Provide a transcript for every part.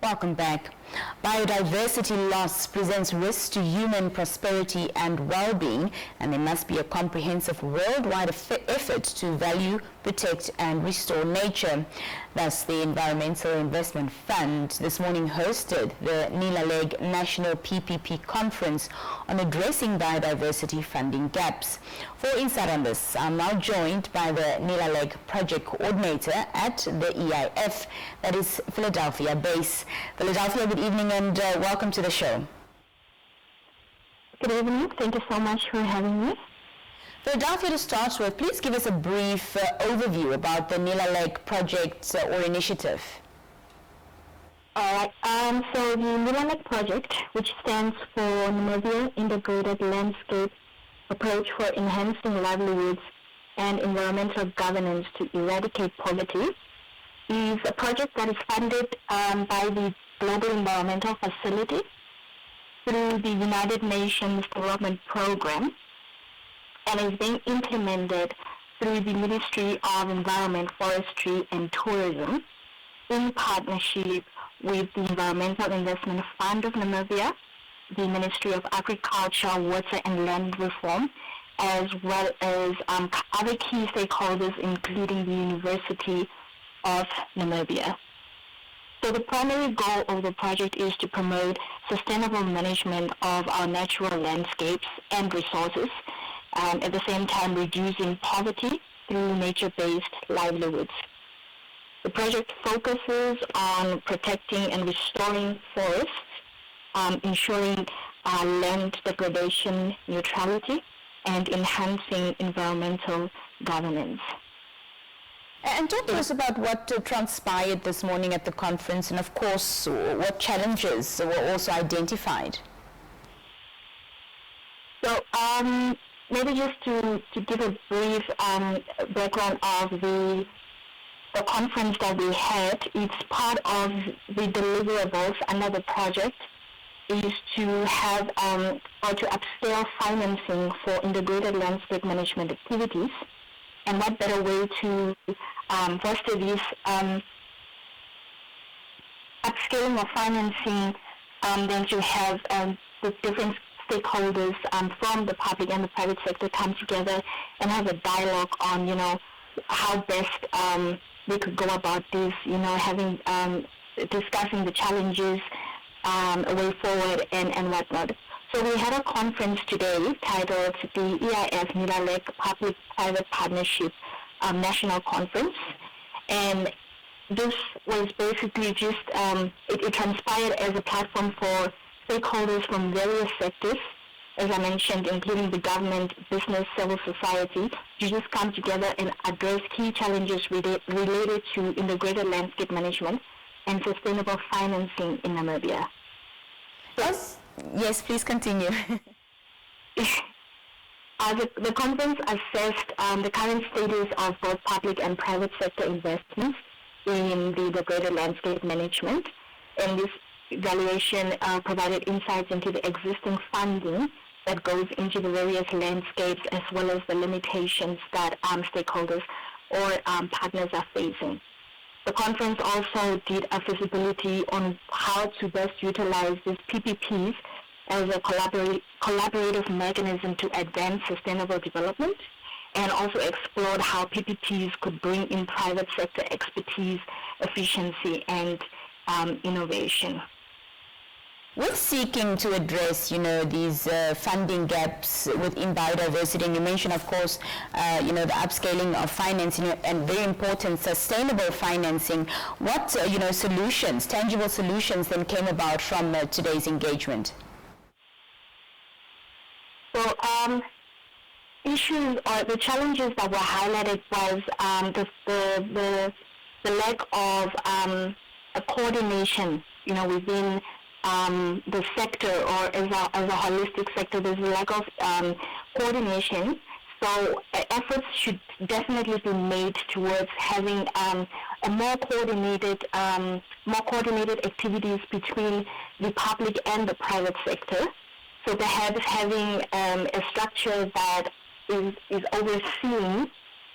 Welcome back. Biodiversity loss presents risks to human prosperity and well-being, and there must be a comprehensive worldwide effort to value, protect and restore nature. Thus, the Environmental Investment Fund this morning hosted the NINA National PPP Conference on addressing biodiversity funding gaps. For insight on this, I'm now joined by the NINA Project Coordinator at the EIF, that is Philadelphia base. Philadelphia, good evening and welcome to the show. Good evening. Thank you so much for having me. Philadelphia, to start with, please give us a brief overview about the NINA project or initiative. All right. So the NINA project, which stands for Namibia Integrated Landscape Approach for Enhancing Livelihoods and Environmental Governance to Eradicate Poverty, is a project that is funded by the Global Environmental Facility through the United Nations Development Program, and is being implemented through the Ministry of Environment, Forestry and Tourism in partnership with the Environmental Investment Fund of Namibia, the Ministry of Agriculture, Water and Land Reform, as well as other key stakeholders, including the University of Namibia. So the primary goal of the project is to promote sustainable management of our natural landscapes and resources, at the same time reducing poverty through nature-based livelihoods. The project focuses on protecting and restoring forests, ensuring land degradation neutrality, and enhancing environmental governance. And talk to us about what transpired this morning at the conference, and of course what challenges were also identified. So maybe just to give a brief background of the conference that we had, it's part of the deliverables under the project is to have or to upscale financing for integrated landscape management activities. And what better way to foster this upscaling of financing than to have the different stakeholders from the public and the private sector come together and have a dialogue on, how best we could go about this, having discussing the challenges, a way forward and whatnot. So we had a conference today titled the EIF NINA Public-Private Partnership National Conference, and this was basically just, it transpired as a platform for stakeholders from various sectors, as I mentioned, including the government, business, civil society, to just come together and address key challenges related to integrated landscape management and sustainable financing in Namibia. Yes, please continue. The conference assessed the current status of both public and private sector investments in the integrated landscape management, and this evaluation provided insights into the existing funding that goes into the various landscapes, as well as the limitations that stakeholders or partners are facing. The conference also did a feasibility on how to best utilize these PPPs as a collaborative mechanism to advance sustainable development, and also explored how PPPs could bring in private sector expertise, efficiency, and innovation. We're seeking to address, these funding gaps within biodiversity, and you mentioned, of course, the upscaling of financing and very important sustainable financing. What, solutions, tangible solutions then came about from today's engagement? So, issues or the challenges that were highlighted was the lack of a coordination, within the sector, or as a holistic sector. There's a lack of coordination. So efforts should definitely be made towards having a more coordinated activities between the public and the private sector. So perhaps having a structure that is overseeing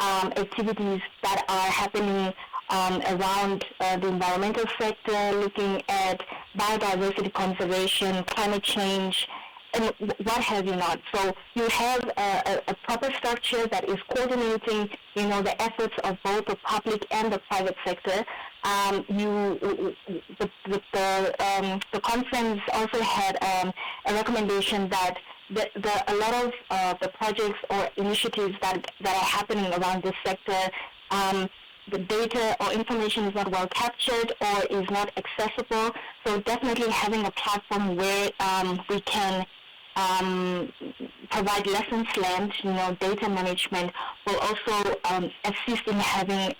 activities that are happening around the environmental sector, looking at biodiversity conservation, climate change, and what have you not. So you have a proper structure that is coordinating, the efforts of both the public and the private sector. The conference also had a recommendation that a lot of the projects or initiatives that are happening around this sector, the data or information is not well captured or is not accessible. So definitely having a platform where we can provide lessons learned, data management will also assist in having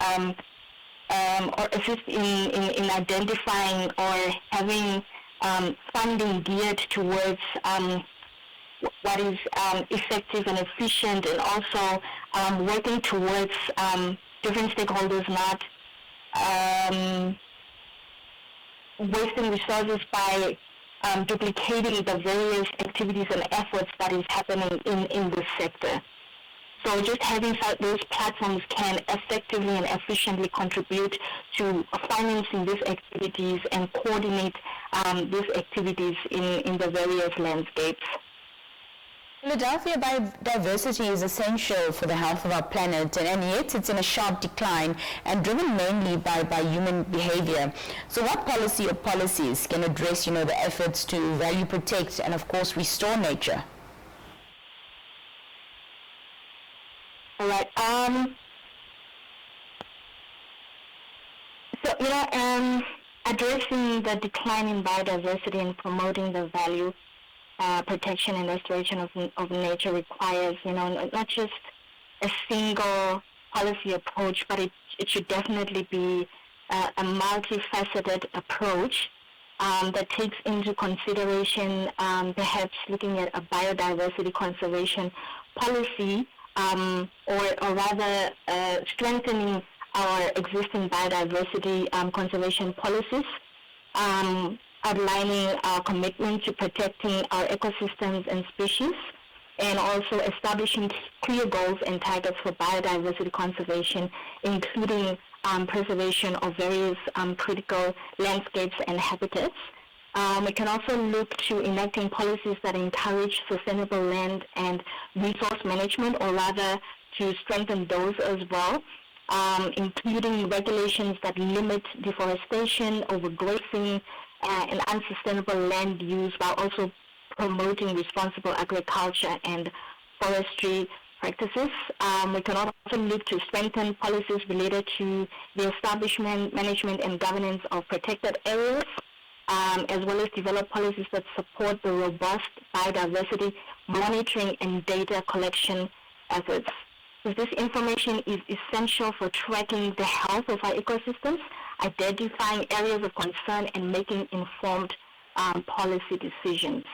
or assist in identifying or having funding geared towards what is effective and efficient, and also working towards different stakeholders not wasting resources by duplicating the various activities and efforts that is happening in this sector. So just having those platforms can effectively and efficiently contribute to financing these activities and coordinate these activities in the various landscapes. Philadelphia biodiversity is essential for the health of our planet, and yet it's in a sharp decline and driven mainly by human behavior. So what policy or policies can address, the efforts to value, protect, and of course restore nature? All right. Addressing the decline in biodiversity and promoting the value, protection and restoration of nature requires, not just a single policy approach, but it should definitely be a multifaceted approach that takes into consideration perhaps looking at a biodiversity conservation policy, or rather strengthening our existing biodiversity conservation policies, outlining our commitment to protecting our ecosystems and species, and also establishing clear goals and targets for biodiversity conservation, including preservation of various critical landscapes and habitats. We can also look to enacting policies that encourage sustainable land and resource management, or rather to strengthen those as well, including regulations that limit deforestation, overgrazing, and unsustainable land use, while also promoting responsible agriculture and forestry practices. We can also look to strengthen policies related to the establishment, management, and governance of protected areas, as well as develop policies that support the robust biodiversity monitoring and data collection efforts. So this information is essential for tracking the health of our ecosystems, identifying areas of concern, and making informed policy decisions.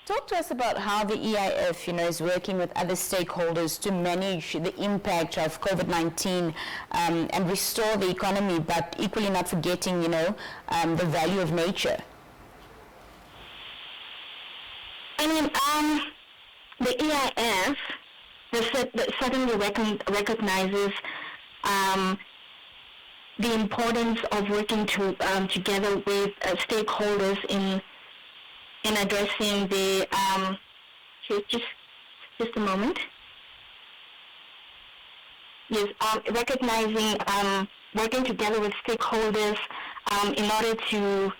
Talk to us about how the EIF, is working with other stakeholders to manage the impact of COVID-19 and restore the economy, but equally not forgetting, the value of nature. The EIF certainly recognizes the importance of working together with stakeholders in addressing the just a moment. Yes, recognizing working together with stakeholders in order to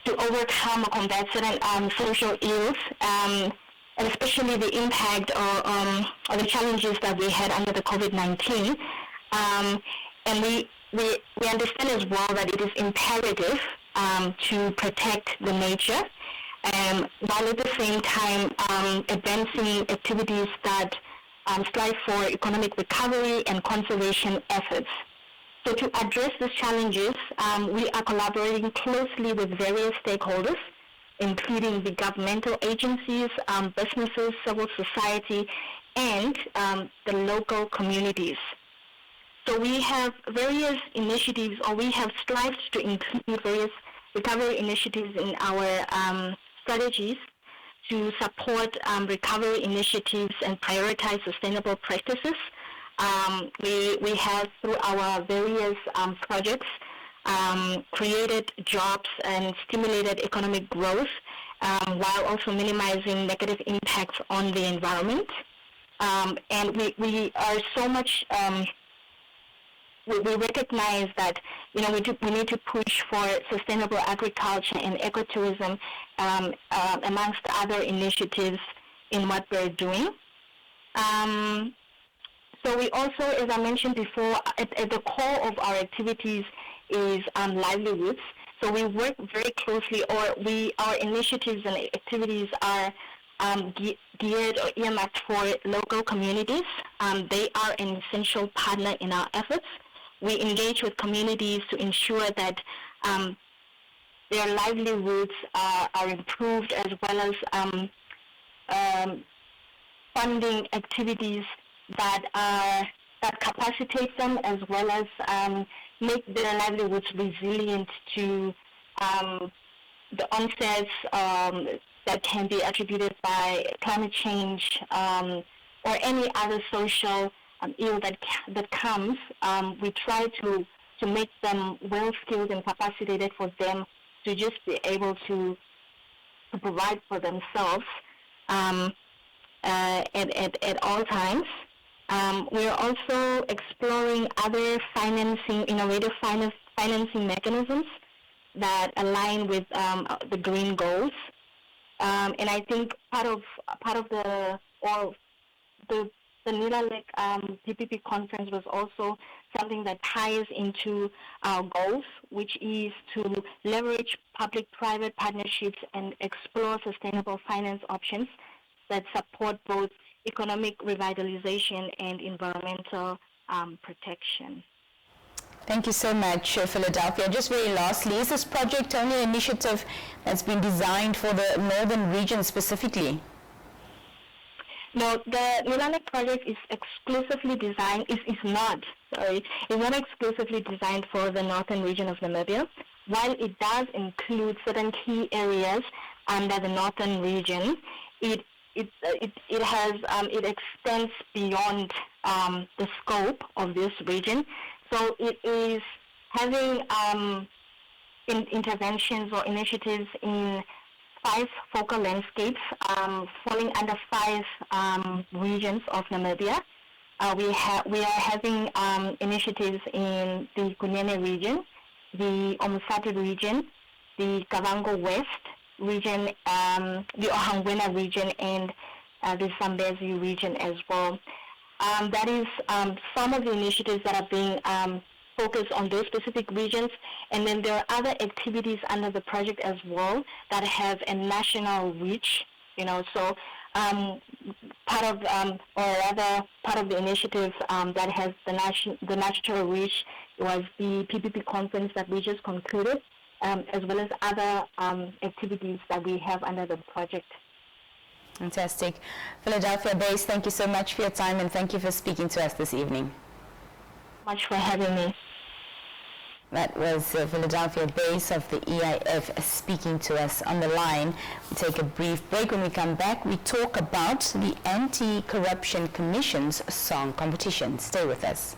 overcome or combat certain social ills, and especially the impact or the challenges that we had under the COVID-19. And we understand as well that it is imperative to protect the nature, while at the same time advancing activities that strive for economic recovery and conservation efforts. So to address these challenges, we are collaborating closely with various stakeholders, including the governmental agencies, businesses, civil society, and the local communities. So we have various initiatives, or we have strived to include various recovery initiatives in our strategies to support recovery initiatives and prioritize sustainable practices. We have, through our various projects, created jobs and stimulated economic growth, while also minimizing negative impacts on the environment. And we are so much, we recognize that, we need to push for sustainable agriculture and ecotourism, amongst other initiatives in what we're doing. So we also, as I mentioned before, at the core of our activities is livelihoods. So we work very closely, our initiatives and activities are geared or earmarked for local communities. They are an essential partner in our efforts. We engage with communities to ensure that their livelihoods are improved, as well as funding activities that capacitate them, as well as make their livelihoods resilient to the onsets that can be attributed by climate change or any other social ill that comes. We try to make them well-skilled and capacitated for them to just be able to provide for themselves at all times. We are also exploring other innovative financing mechanisms that align with the green goals. And I think part of the NILA PPP conference was also something that ties into our goals, which is to leverage public-private partnerships and explore sustainable finance options that support both economic revitalization and environmental protection. Thank you so much, Philadelphia. Just very lastly, is this project only an initiative that's been designed for the northern region specifically? No, the Nilanek project is exclusively designed, is not exclusively designed for the northern region of Namibia. While it does include certain key areas under the northern region, it extends beyond the scope of this region. So it is having interventions or initiatives in 5 focal landscapes falling under 5 regions of Namibia. We are having initiatives in the Kunene region, the Omusati region, the Kavango West region, the Ohangwena region, and the Zambezi region as well. That is some of the initiatives that are being focused on those specific regions, and then there are other activities under the project as well that have a national reach. So part of the initiative that has the national reach was the PPP conference that we just concluded, as well as other activities that we have under the project. Fantastic. Philadelphia-based, thank you so much for your time, and thank you for speaking to us this evening. Much for having me. That was Philadelphia base of the EIF speaking to us on the line. We take a brief break. When we come back, we talk about the Anti-Corruption Commission's song competition. Stay with us.